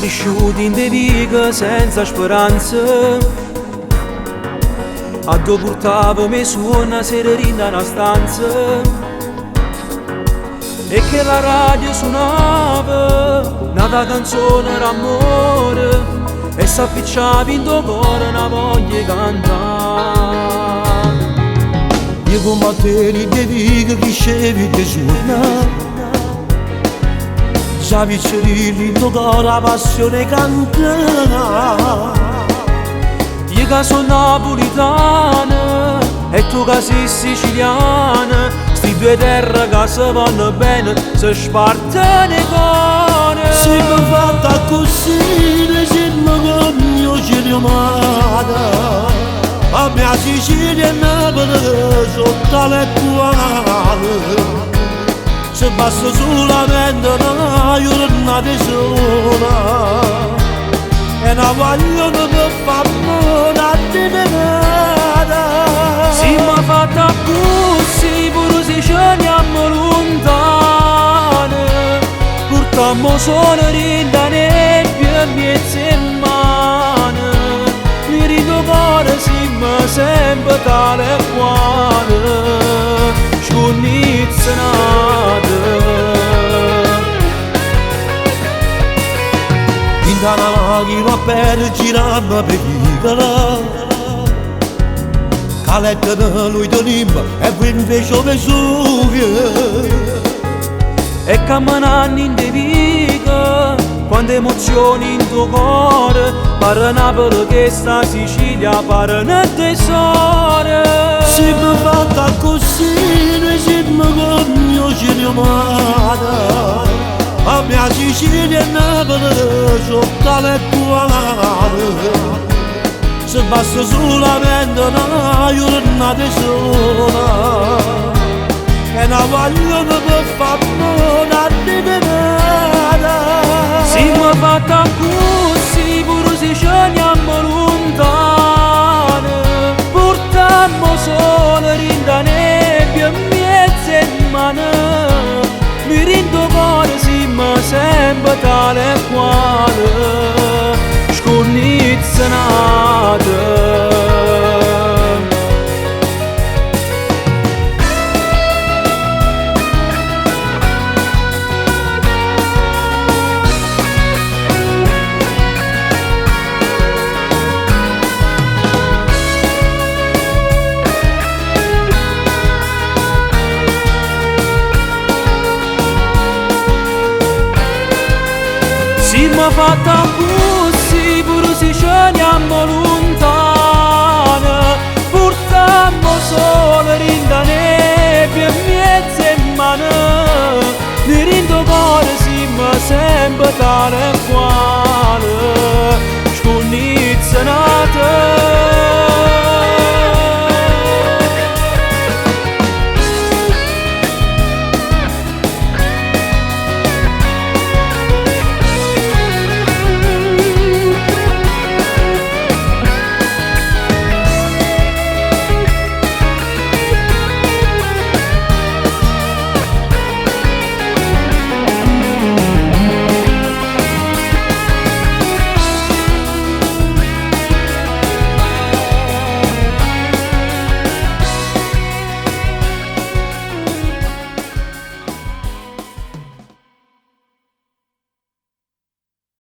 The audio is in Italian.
cresciuti in de viga senza speranza. A dove portava me suona serena una stanza e che la radio suonava una canzone d'amore e s'appicciava in tuo cuore una voglia di cantare. Io come te li devi che crescevi di suona, sapi cerilli in tuo cuore la passione cantare. Io che sono napolitana e tu che sei siciliana, sti due terre che si vanno bene, si spartano i cuori. Se mi fatta così, le siamo con mio cielo mare, a mia Sicilia e Napoli sotto le quali se basta solamente una giornata sola e una vogliono per farmi una tenere. Si mi fatta così, pure se ci andiamo lontane, portammo solo rinda nebbia e mezzo in mano. Mi rido cuore siamo sempre tale e quale, sconnizzate. In una macchina per girarmi per vivere, caletta da lui donimba e poi invece Vesuvio. E camminando in de viga, quante emozioni in tuo cuore, pare Napoli che sta Sicilia, pare un tesoro. Se mi fatta così, noi siamo con mio cielo mare, a mia Sicilia e Napoli sotto le quali se basta solamente una giornata sola e una vogliono per farmi una tenere. Si mi fatta così, pure se ci andiamo lontane, portammo solo rinda nebbia e mezzo in mano. Mi rendo cuore siamo sempre tale e quale, sconnizzate. Si mi fatta così, pure se ci andiamo